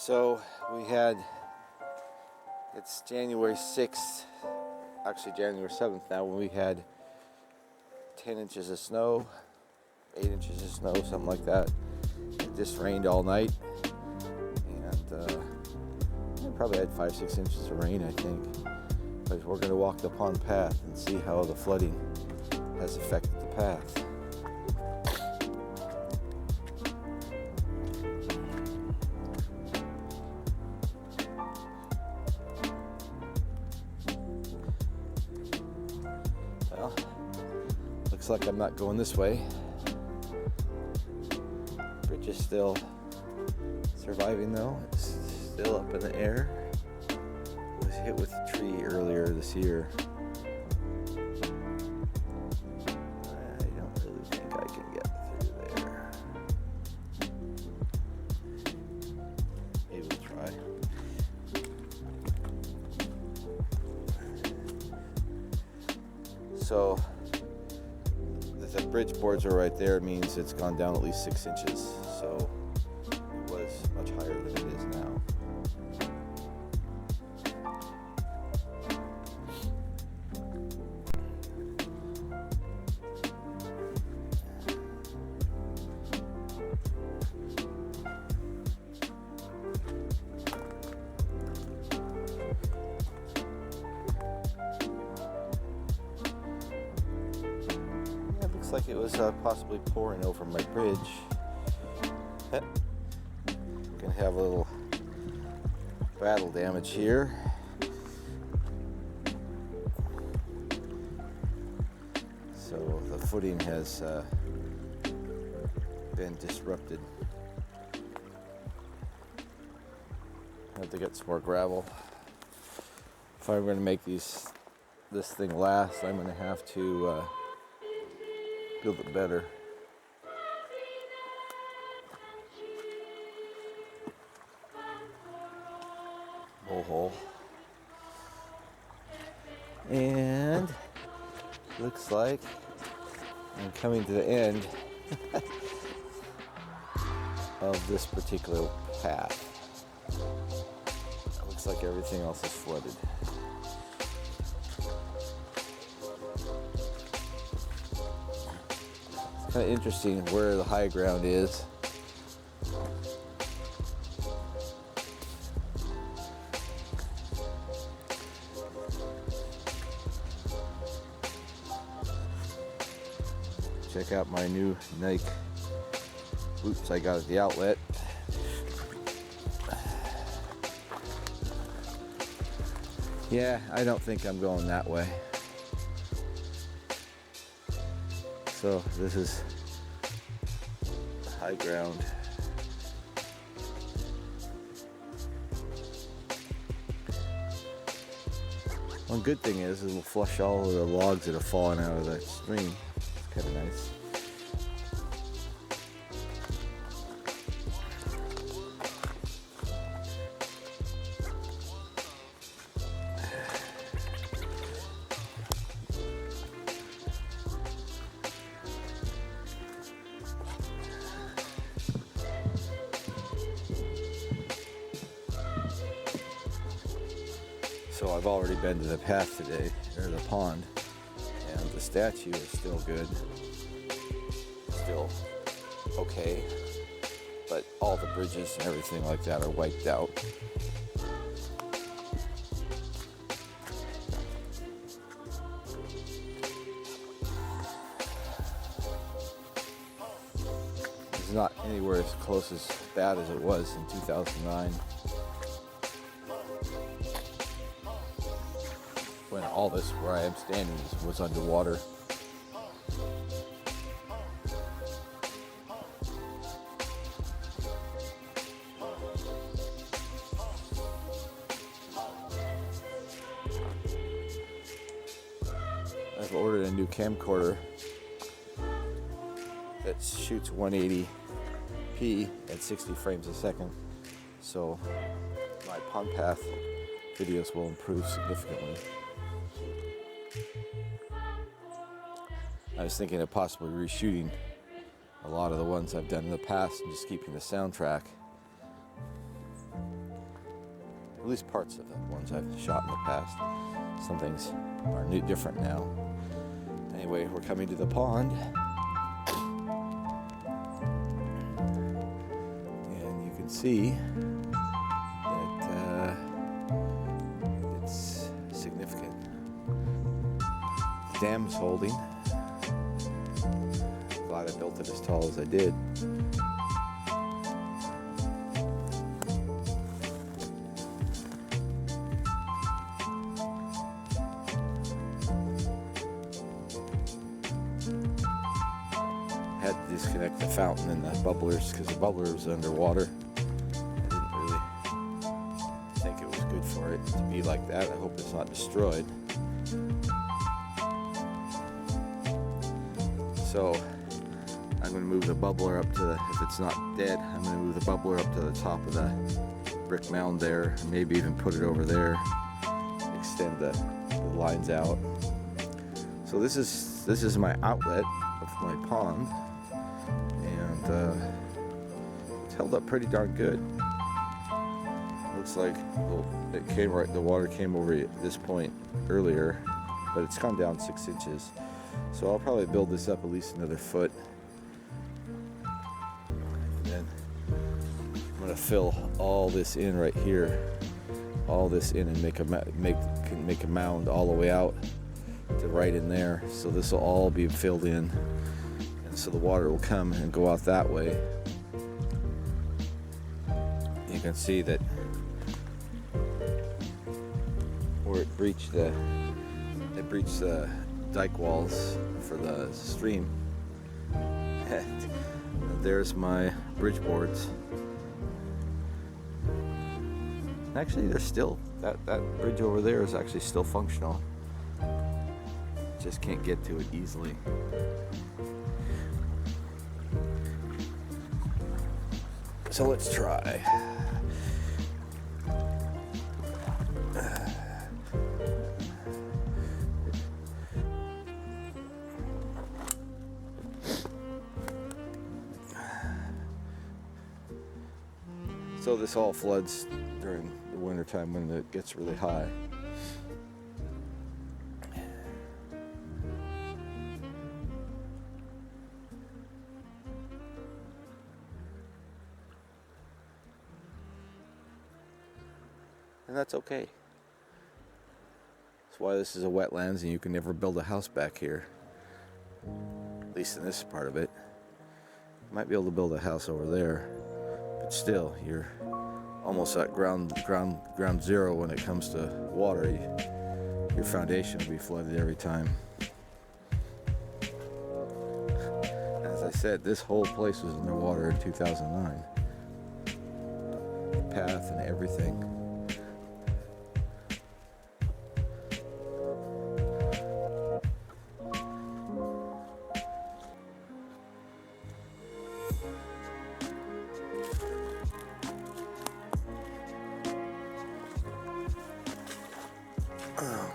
So we had, it's January 6th, actually January 7th now, when we had 10 inches of snow, 8 inches of snow, something like that. It just rained all night, and we probably had 5-6 inches of rain, I think. But we're going to walk the pond path and see how the flooding has affected the path. Well, looks like I'm not going this way. Bridge is still surviving though. It's still up in the air. It was hit with a tree earlier this year. I don't really think I can get through there. Maybe we'll try. So the bridge boards are right there. It means it's gone down at least 6 inches. So it was much higher than it is now. Like it was possibly pouring over my bridge. Gonna have a little battle damage here. So the footing has been disrupted. I have to get some more gravel. If I'm going to make this thing last, I'm going to have to build it better. Hole. And looks like I'm coming to the end of this particular path. It looks like everything else is flooded. Kind of interesting where the high ground is. Check out my new Nike boots I got at the outlet. Yeah, I don't think I'm going that way. So this is high ground. One good thing is it will flush all of the logs that have fallen out of the stream. It's kind of nice. So I've already been to the path today, or the pond, and the statue is still good, still okay, but all the bridges and everything like that are wiped out. It's not anywhere as close as bad as it was in 2009. When all this where I am standing was underwater. I've ordered a new camcorder that shoots 180p at 60 frames a second, so my pond path videos will improve significantly. I was thinking of possibly reshooting a lot of the ones I've done in the past and just keeping the soundtrack. At least parts of the ones I've shot in the past. Some things are different now. Anyway, we're coming to the pond. And you can see that it's significant. The dam's holding. Glad I built it as tall as I did. Had to disconnect the fountain and the bubblers because the bubbler was underwater. I didn't really think it was good for it to be like that. I hope it's not destroyed. So I'm going to move the bubbler up to the, if it's not dead, I'm going to move the bubbler up to the top of the brick mound there, maybe even put it over there, extend the lines out. So this is my outlet of my pond, and it's held up pretty darn good. Looks like the water came over at this point earlier, but it's gone down 6 inches. So I'll probably build this up at least another foot. And then I'm gonna fill all this in right here, all this in, and make a mound all the way out to right in there. So this will all be filled in, and so the water will come and go out that way. You can see that where it breached the dike walls for the stream. And there's my bridge boards. Actually, there's still that bridge over there is actually still functional. Just can't get to it easily. So let's try. So this all floods during the winter time when it gets really high. And that's okay. That's why this is a wetlands, and you can never build a house back here. At least in this part of it. You might be able to build a house over there, but still, you're almost at ground zero when it comes to water. Your foundation will be flooded every time. As I said, this whole place was underwater in 2009. The path and everything.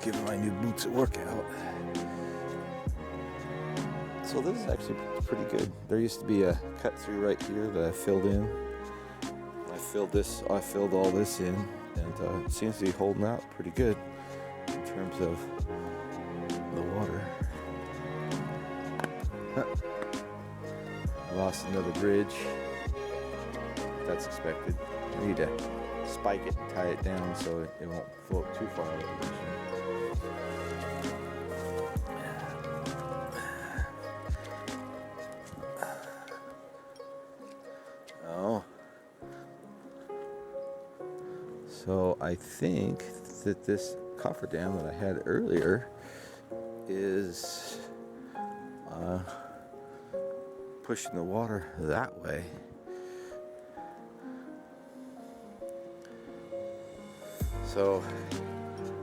Giving my new boots a workout. So this is actually pretty good. There used to be a cut through right here that I filled in. I filled all this in, and it seems to be holding out pretty good in terms of the water. Lost another bridge. That's expected. I need to spike it and tie it down so it won't float too far out of the ocean. So I think that this cofferdam that I had earlier is pushing the water that way. So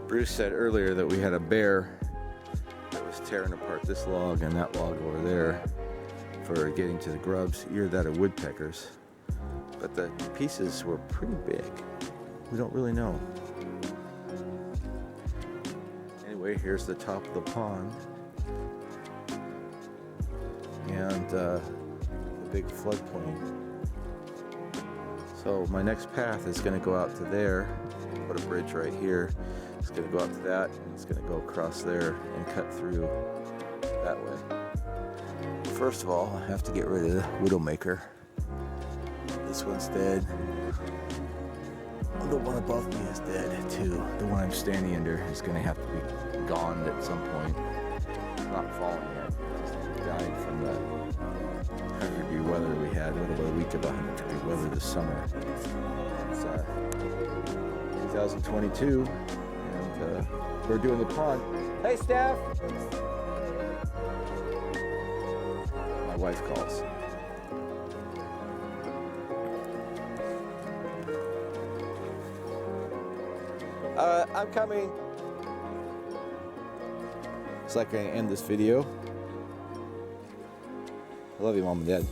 Bruce said earlier that we had a bear that was tearing apart this log and that log over there for getting to the grubs, either that or woodpeckers. But the pieces were pretty big. We don't really know. Anyway, here's the top of the pond. And the big floodplain. So my next path is going to go out to there, put a bridge right here. It's going to go out to that, and it's going to go across there and cut through that way. First of all, I have to get rid of the Widowmaker. This one's dead. The one above me is dead too. The one I'm standing under is going to have to be gone at some point. It's not falling yet. It died from the 100-degree weather we had. A little over a week of 100-degree weather this summer. It's 2022, and we're doing the pond. Hey, Steph! My wife calls. I'm coming. It's like I end this video. I love you, Mom and Dad.